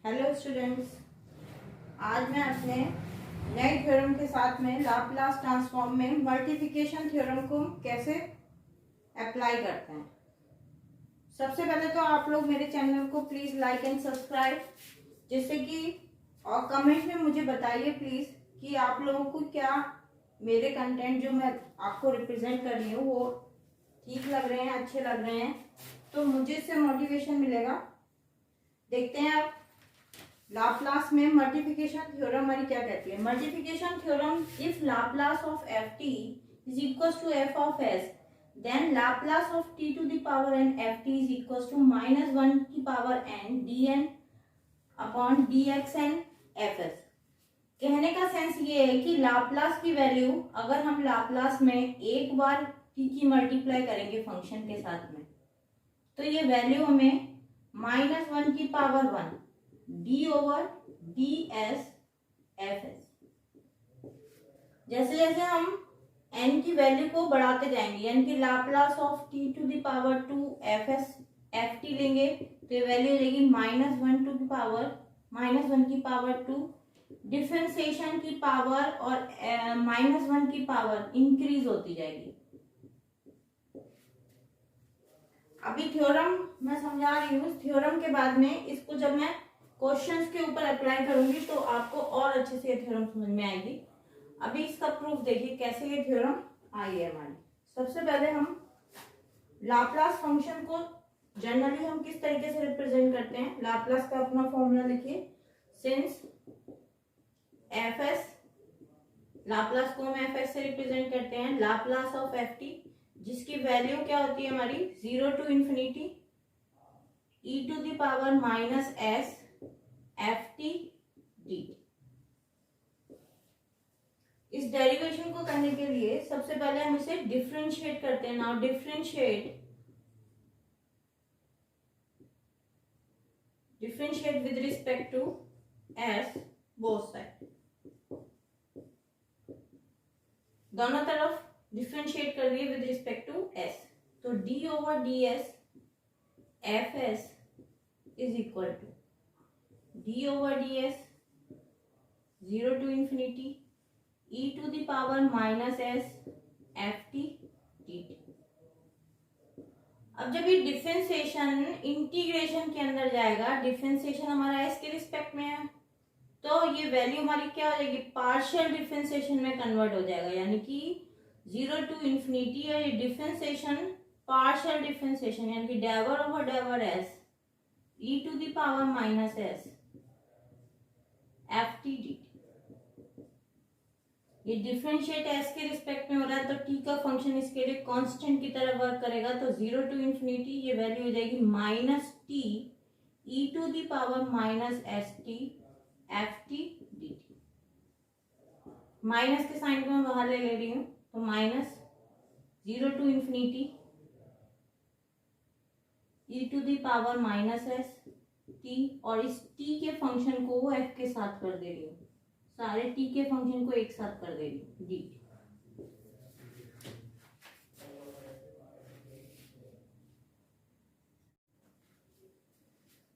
Hello students, आज मैं अपने नए थ्योरम के साथ में लाप्लास ट्रांसफॉर्म में मल्टीप्लिकेशन थ्योरम को कैसे अप्लाई करते हैं। सबसे पहले तो आप लोग मेरे चैनल को प्लीज़ लाइक एंड सब्सक्राइब, जिससे कि और कमेंट में मुझे बताइए प्लीज़ कि आप लोगों को क्या मेरे कंटेंट जो मैं आपको रिप्रेजेंट कर रही हूँ वो ठीक लग रहे हैं, अच्छे लग रहे हैं, तो मुझे इससे मोटिवेशन मिलेगा। देखते हैं आप लाप्लास में मल्टीप्लिकेशन थ्योरम हमारी क्या कहती है। Multiplication theorem, if Laplace of F T is equals to F of S, then Laplace of T to the power N F T is equals to -1 की power N D N upon D X N F S. कहने का sense ये है कि Laplace की value अगर हम Laplace में एक बार टी की मल्टीप्लाई करेंगे फंक्शन के साथ में, तो ये वैल्यू हमें -1 की power 1 d over D S F S. जैसे जैसे हम n की वैल्यू को बढ़ाते जाएंगे, यानी कि Laplace of T to the power 2 F S F T लेंगे तो ये वैल्यू हो जाएगी -1 टू की पावर -1 की पावर 2, डिफरेंशिएशन की पावर और -1 की पावर इंक्रीज होती जाएगी। अभी थ्योरम मैं समझा रही हूँ, थ्योरम के बाद में इसको जब मैं क्वेश्चंस के ऊपर अप्लाई करूंगी तो आपको और अच्छे से ये थ्योरम समझ में आएगी। अभी इसका प्रूफ देखिए कैसे ये थ्योरम आई है हमारी। सबसे पहले हम लाप्लास फंक्शन को जनरली हम किस तरीके से रिप्रेजेंट करते हैं। लाप्लास का अपना फॉर्मूला लिखिए, सिंस एफ एस, लाप्लास को हम एफ एस से रिप्रेजेंट करते हैं, लाप्लास ऑफ एफ टी, जिसकी वैल्यू क्या होती है हमारी 0 to infinity E to the power minus S F T D. इस डेरिवेशन को करने के लिए सबसे पहले हम इसे डिफरेंशिएट करते हैं। Now differentiate with respect to S both side, दोनों तरफ डिफरेंशिएट कर दिए विद रिस्पेक्ट टू एस। तो D over D S F S is equal to D over D S 0 to infinity E to the power minus S F T D T. अब जब ये differentiation integration के अंदर जाएगा, differentiation हमारा S के respect में है, तो ये वैल्यू हमारी क्या हो जाएगी, पार्शियल डिफरेंशिएशन में कन्वर्ट हो जाएगा, यानी कि 0 टू इंफिनिटी है ये डिफरेंशिएशन, पार्शियल डिफरेंशिएशन यानी कि डेवर ओवर डेवर s e to the power minus S F T D t. ये डिफरेंशिएट एस के रिस्पेक्ट में हो रहा है, तो टी का फंक्शन इसके लिए कांस्टेंट की तरह वर्क करेगा। तो 0 टू इंफिनिटी ये वैल्यू हो जाएगी minus T E to the power minus S T F T D T. Minus के साइन को मैं बाहर ले रही हूँ, तो minus 0 to infinity E to the power minus S T, और इस टी के फंक्शन को वो एफ के साथ कर दे रही हूँ, सारे टी के फंक्शन को एक साथ कर दे रही हूँ डी।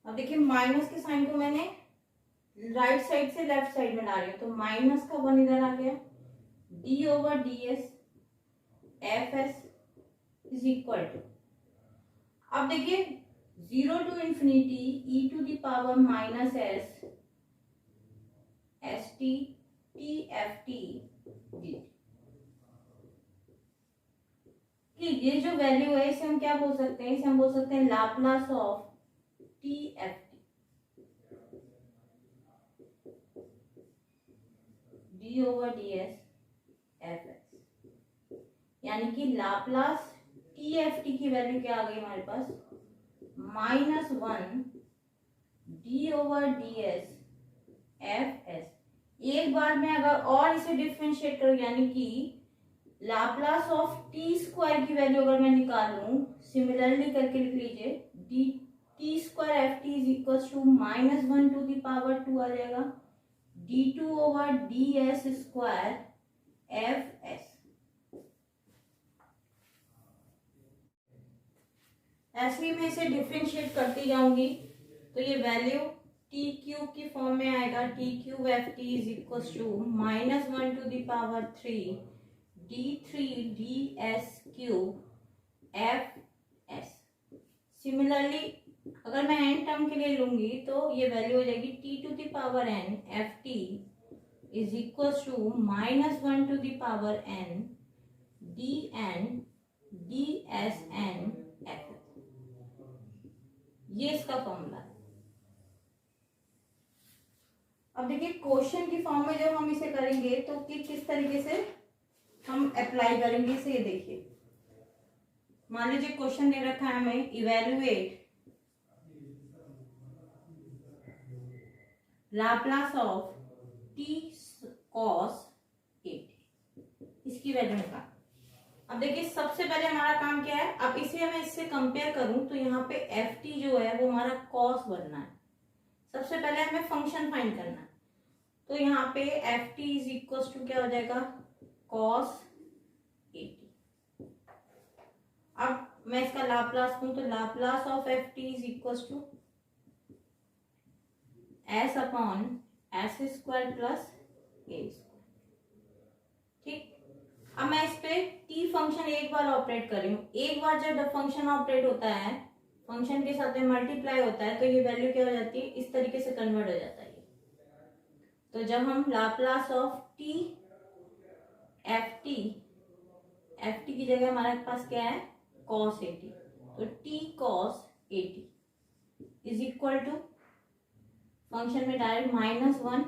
अब देखिए माइनस के साइन को मैंने राइट साइड से लेफ्ट साइड में ला रही हूँ, तो माइनस का 1 इधर आ गया, D over D S F S is equal to, अब देखिए 0 to infinity E to the power minus S S T T F T D. कि ये जो वैल्यू है इसे हम क्या बोल सकते हैं, इसे हम बोल सकते हैं Laplace of t F T D over D S F S, यानी कि लाप्लास टी एफ टी की वैल्यू क्या आ गई हमारे पास, -1 d over D S F S. एक बार में अगर और इसे डिफरेंशिएट करूं, यानी कि लाप्लास ऑफ टी स्क्वायर की वैल्यू अगर मैं निकालूं, सिमिलरली करके लिख लीजिए, D T square F T is equal to -1 to the power 2 आ जाएगा, d2 over D S square F S. ऐसे ही मैं इसे डिफरेंशिएट करती जाऊंगी तो ये वैल्यू टी क्यूब की फॉर्म में आएगा T cube F T is equal to -1 to the power 3 d3 ds cube F S. Similarly अगर मैं एन टर्म के लिए लूंगी तो ये वैल्यू हो जाएगी t⁻n F T is equal to -1 to the power n dn dsn f। ये इसका फॉर्मूला है। अब देखिए क्वेश्चन की फॉर्म में जब हम इसे करेंगे तो किस तरीके से हम अप्लाई करेंगे इसे, ये देखिए। मान लीजिए क्वेश्चन दे रखा है हमें, evaluate Laplace of T cos A T, इसकी वैल्यू निकाल। अब देखिए सबसे पहले हमारा काम क्या है, अब इसे मैं इससे कंपेयर करूं तो यहाँ पे एफ टी जो है वो हमारा कॉस बनना है। सबसे पहले हमें फंक्शन फाइंड करना है, तो यहाँ पे F T is equal to क्या हो जाएगा, कॉस ए टी। अब मैं इसका लाप्लास लूं तो Laplace of F T is equal to S upon S square plus A square. ठीक, अब मैं इस पे टी फंक्शन एक बार ऑपरेट कर रही हूँ। एक बार जब फंक्शन ऑपरेट होता है, फंक्शन के साथ में मल्टीप्लाई होता है, तो ये वैल्यू क्या हो जाती है, इस तरीके से कन्वर्ट हो जाता है। तो जब हम Laplace of t F t की जगह हमारे पास क्या है, कॉस ए टी, तो t cos A T is equal to function में direct -1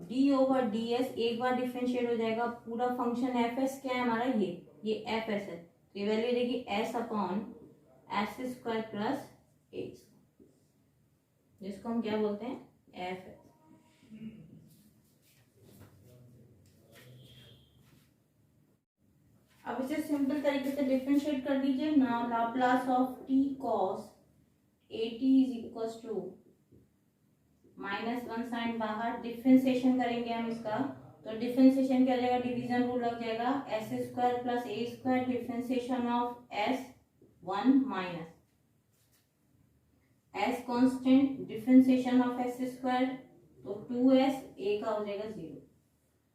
d over D s, एक बार डिफरेंशिएट हो जाएगा पूरा फंक्शन एफ एस क्या है हमारा, ये एफ एस है, तो ये वैल्यू देगी s upon S square plus a, जिसको हम क्या बोलते हैं, एफ एस। अब इसे सिंपल तरीके से डिफरेंशिएट कर दीजिए। Now Laplace of T cos A T is equal to -1 sign बाहर, डिफरेंशिएशन करेंगे हम इसका, तो डिफरेंशिएशन क्या हो जाएगा, डिवीजन रूल लग जाएगा, s square plus A square, differentiation of s 1 minus s constant, differentiation of s square तो 2s, ए का हो जाएगा 0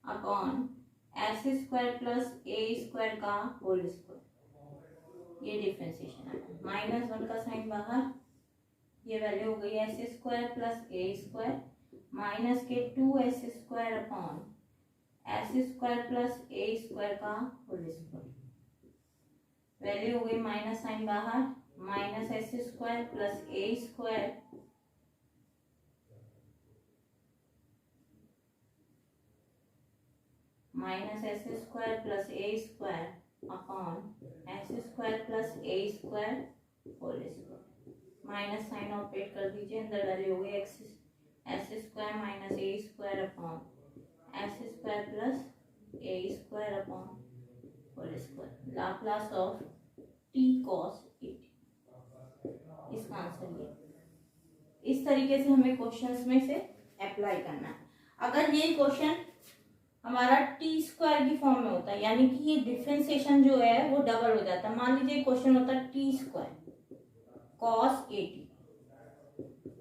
अपॉन एस स्क्वायर प्लस ए स्क्वायर का होल स्क्वायर, ये डिफरेंशिएशन है, -1 का साइन बाहर, ये वैल्यू हो गई एस स्क्वायर प्लस ए स्क्वायर माइनस के 2s square upon S square plus ए स्क्वायर का होल स्क्वायर, वैल्यू हो गई माइनस साइन बाहर, माइनस एस स्क्वायर प्लस ए square minus s square plus ए square upon S square plus ए square whole square, minus sign operate कर दीजिए, अंदर value हो गई x s square minus a square upon S square plus A square upon whole square, Laplace of T cos A t, इसका answer ये। इस तरीके से हमें क्वेश्चंस में से अप्लाई करना है। अगर ये क्वेश्चन हमारा टी स्क्वायर की फॉर्म में होता है, यानी कि ये डिफरेंशिएशन जो है वो डबल हो जाता है। मान लीजिए क्वेश्चन होता है T square cos A T,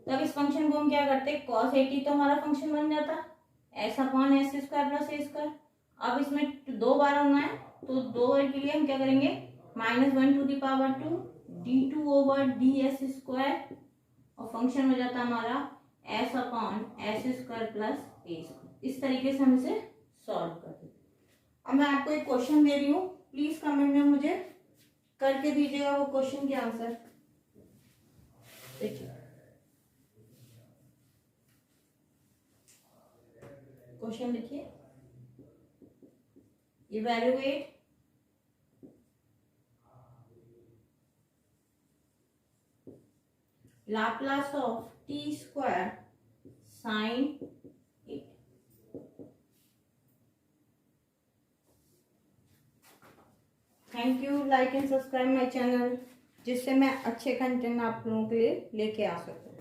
तब इस फंक्शन को हम क्या करते हैं, कॉस ए टी तो हमारा फंक्शन बन जाता s upon S square plus ए स्क्वायर। अब इसमें 2 बार होना है, तो 2 बार के लिए हम क्या करेंगे, -1 to the power 2 d2 over D S square, और फंक्शन हो जाता हमारा S upon S square plus ए स्क्वायर। इस तरीके से हम इसे सॉल्व कर देते। अब मैं आपको एक क्वेश्चन दे रही हूँ, प्लीज कमेंट में मुझे करके दीजिएगा वो क्वेश्चन के आंसर। देखिए क्वेश्चन लिखिए, evaluate Laplace of T square sine A. Thank you, like and subscribe my channel, जिससे मैं अच्छे कंटेंट आप लोगों के लिए लेके आ सकूं।